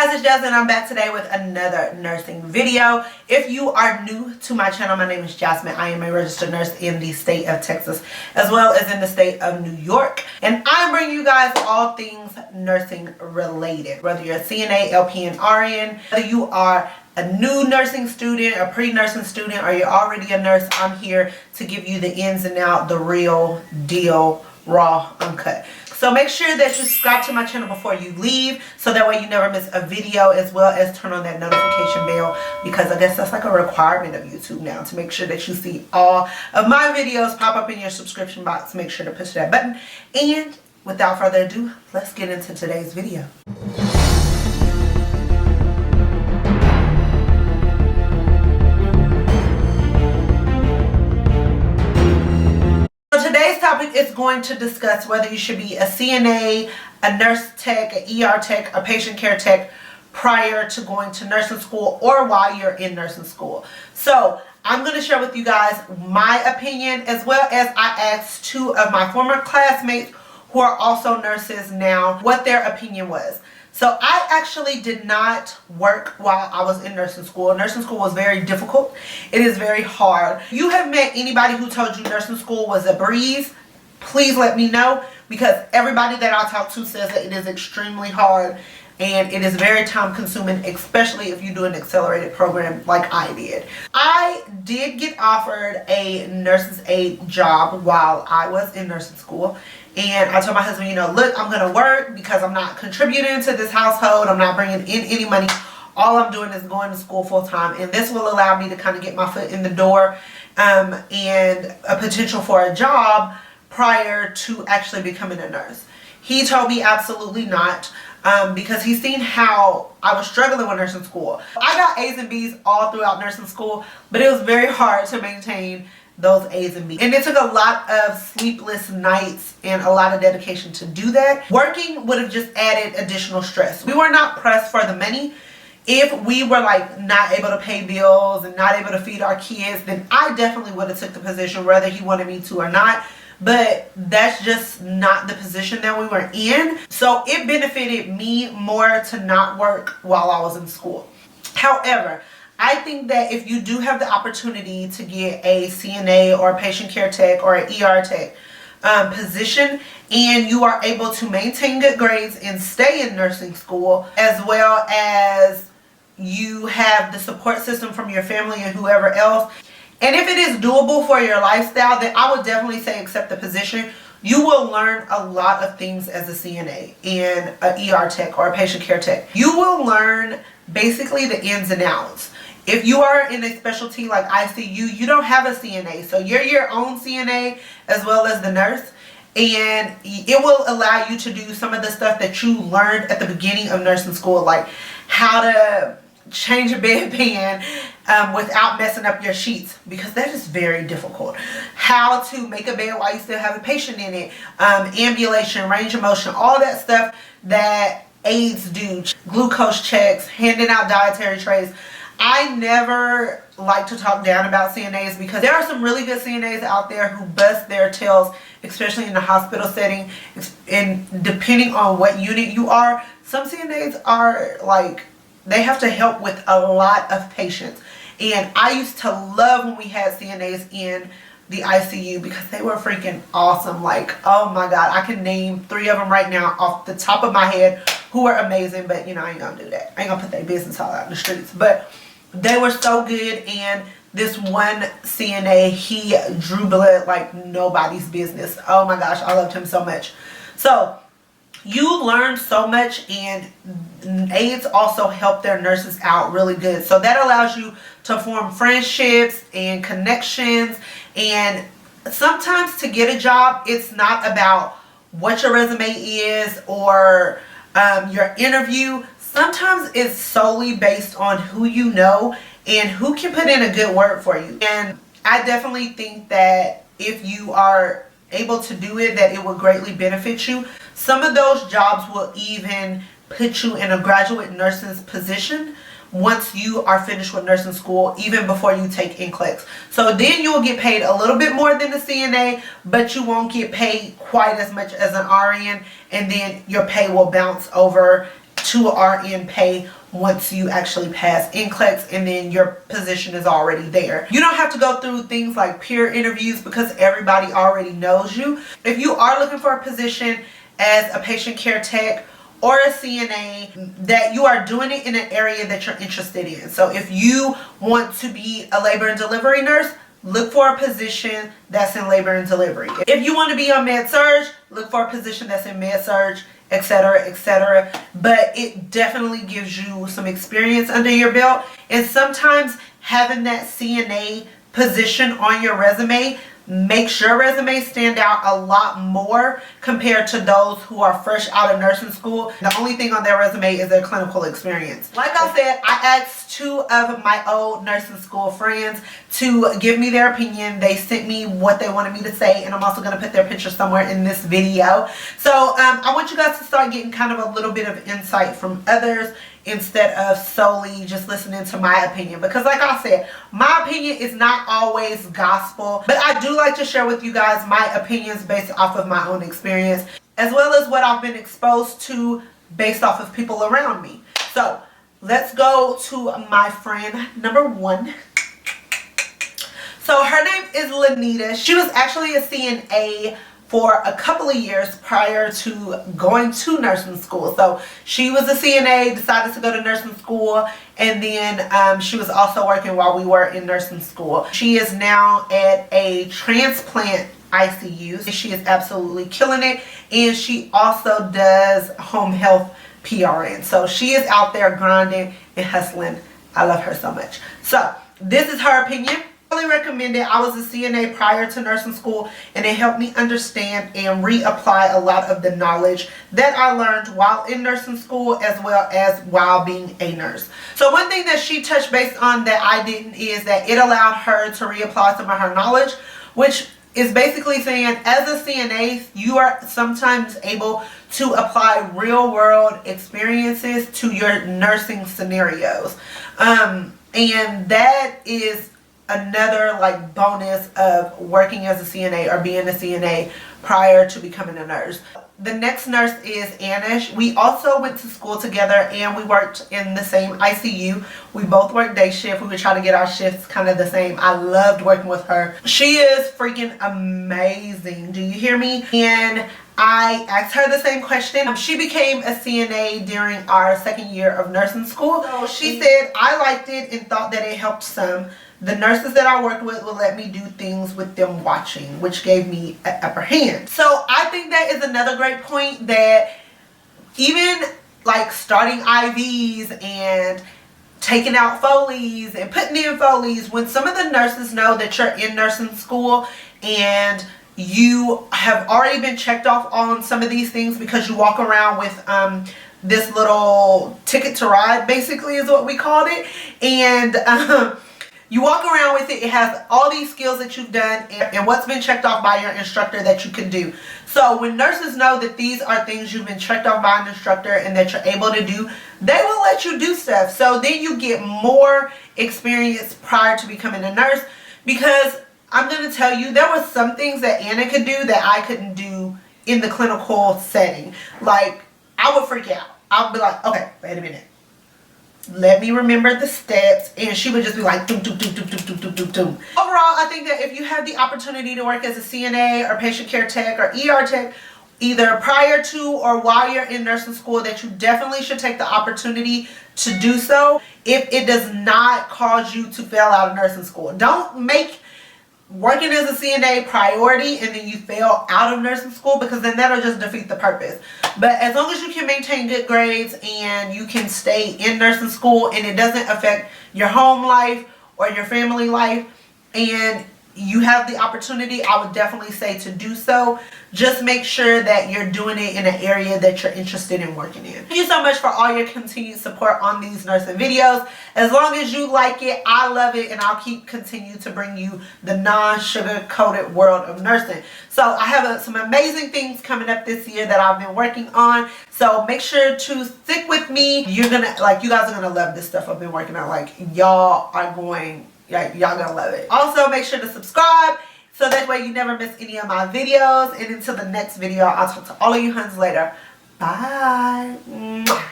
guys, it's Jasmine. I'm back today with another nursing video. If you are new to my channel, my name is Jasmine. I am a registered nurse in the state of Texas as well as in the state of New York. And I bring you guys all things nursing related. Whether you're a CNA, LPN, RN, whether you are a new nursing student, a pre-nursing student, or you're already a nurse, I'm here to give you the ins and out, the real deal, raw, uncut. So make sure that you subscribe to my channel before you leave, so that way you never miss a video, as well as turn on that notification bell, because I guess that's like a requirement of YouTube now, to make sure that you see all of my videos pop up in your subscription box. Make sure to push that button. And without further ado, let's get into today's video. Today's topic is going to discuss whether you should be a CNA, a nurse tech, an ER tech, a patient care tech prior to going to nursing school or while you're in nursing school. So I'm going to share with you guys my opinion, as well as I asked two of my former classmates who are also nurses now what their opinion was. So I actually did not work while I was in nursing school. Nursing school was very difficult. It is very hard. If you have met anybody who told you nursing school was a breeze, please let me know, because everybody that I talk to says that it is extremely hard and it is very time consuming, especially if you do an accelerated program like I did. I did get offered a nurse's aide job while I was in nursing school. And I told my husband, you know, look, I'm going to work because I'm not contributing to this household. I'm not bringing in any money. All I'm doing is going to school full time. And this will allow me to kind of get my foot in the door and a potential for a job prior to actually becoming a nurse. He told me absolutely not, because he's seen how I was struggling with nursing school. I got A's and B's all throughout nursing school, but it was very hard to maintain those A's and B's. And it took a lot of sleepless nights and a lot of dedication to do that. Working would have just added additional stress. We were not pressed for the money. If we were like not able to pay bills and not able to feed our kids, then I definitely would have took the position whether he wanted me to or not. But that's just not the position that we were in. So it benefited me more to not work while I was in school. However, I think that if you do have the opportunity to get a CNA or a patient care tech or an ER tech position, and you are able to maintain good grades and stay in nursing school, as well as you have the support system from your family and whoever else, and if it is doable for your lifestyle, then I would definitely say accept the position. You will learn a lot of things as a CNA and an ER tech or a patient care tech. You will learn basically the ins and outs. If you are in a specialty like ICU, you don't have a CNA. So you're your own CNA as well as the nurse. And it will allow you to do some of the stuff that you learned at the beginning of nursing school, like how to change a bedpan without messing up your sheets, because that is very difficult. How to make a bed while you still have a patient in it. Ambulation, range of motion, all that stuff that aides do. Glucose checks, handing out dietary trays. I never like to talk down about CNAs, because there are some really good CNAs out there who bust their tails, especially in the hospital setting. And depending on what unit you are, some CNAs are like, they have to help with a lot of patients. And I used to love when we had CNAs in the ICU, because they were freaking awesome. Like, oh my God, I can name 3 of them right now off the top of my head who were amazing. But you know, I ain't gonna do that. I ain't gonna put their business all out in the streets. But they were so good. And this one CNA, he drew blood like nobody's business. Oh my gosh, I loved him so much. So you learn so much, and aides also help their nurses out really good. So that allows you to form friendships and connections. And sometimes to get a job, it's not about what your resume is or your interview. Sometimes it's solely based on who you know and who can put in a good word for you. And I definitely think that if you are able to do it, that it will greatly benefit you. Some of those jobs will even put you in a graduate nursing's position once you are finished with nursing school, even before you take NCLEX. So then you will get paid a little bit more than the CNA, but you won't get paid quite as much as an RN, and then your pay will bounce over to RN pay once you actually pass NCLEX, and then your position is already there. You don't have to go through things like peer interviews because everybody already knows you. If you are looking for a position as a patient care tech or a CNA, that you are doing it in an area that you're interested in. So if you want to be a labor and delivery nurse, look for a position that's in labor and delivery. If you want to be on med-surg, look for a position that's in med-surg, etc., etc. But it definitely gives you some experience under your belt. And sometimes having that CNA position on your resume makes your resume stand out a lot more compared to those who are fresh out of nursing school. The only thing on their resume is their clinical experience. Like I said, I asked 2 of my old nursing school friends to give me their opinion. They sent me what they wanted me to say, and I'm also going to put their picture somewhere in this video. So I want you guys to start getting kind of a little bit of insight from others instead of solely just listening to my opinion, because like I said, my opinion is not always gospel, but I do like to share with you guys my opinions based off of my own experience, as well as what I've been exposed to based off of people around me. So let's go to my friend number 1. So her name is Lanita. She was actually a CNA for a couple of years prior to going to nursing school. So she was a CNA, decided to go to nursing school, and then she was also working while we were in nursing school. She is now at a transplant ICU. She is absolutely killing it, and she also does home health PRN. So she is out there grinding and hustling. I love her so much. So this is her opinion. I really recommend it. I was a CNA prior to nursing school, and it helped me understand and reapply a lot of the knowledge that I learned while in nursing school as well as while being a nurse. So one thing that she touched base on that I didn't is that it allowed her to reapply some of her knowledge, which is basically saying as a CNA, you are sometimes able to apply real world experiences to your nursing scenarios. And that is another like bonus of working as a CNA or being a CNA prior to becoming a nurse. The next nurse is Anish. We also went to school together and we worked in the same ICU. We both worked day shift. We would try to get our shifts kind of the same. I loved working with her. She is freaking amazing. Do you hear me? And I asked her the same question. She became a CNA during our second year of nursing school. So she said, I liked it and thought that it helped some. The nurses that I worked with would let me do things with them watching, which gave me an upper hand. So I think that is another great point, that even like starting IVs and taking out Foleys and putting in Foleys, when some of the nurses know that you're in nursing school and you have already been checked off on some of these things because you walk around with this little ticket to ride, basically is what we called it. And you walk around with it. It has all these skills that you've done and what's been checked off by your instructor that you can do. So when nurses know that these are things you've been checked off by an instructor and that you're able to do, they will let you do stuff. So then you get more experience prior to becoming a nurse, because I'm going to tell you, there were some things that Anna could do that I couldn't do in the clinical setting. Like, I would freak out. I would be like, okay, wait a minute. Let me remember the steps, and she would just be like doom, doom, doom, doom, doom, doom, doom, doom. Overall, I think that if you have the opportunity to work as a CNA or patient care tech or ER tech, either prior to or while you're in nursing school, that you definitely should take the opportunity to do so if it does not cause you to fail out of nursing school. Don't make working as a CNA priority and then you fail out of nursing school, because then that'll just defeat the purpose. But as long as you can maintain good grades and you can stay in nursing school and it doesn't affect your home life or your family life, and you have the opportunity, I would definitely say to do so. Just make sure that you're doing it in an area that you're interested in working in. Thank you so much for all your continued support on these nursing videos. As long as you like it, I love it, and I'll keep continue to bring you the non-sugar coated world of nursing. So I have some amazing things coming up this year that I've been working on. So make sure to stick with me. You're gonna, like, you guys are gonna love this stuff I've been working on. Like, y'all are going, like, y'all gonna love it. Also, make sure to subscribe, so that way you never miss any of my videos. And until the next video, I'll talk to all of you huns later. Bye. Mwah.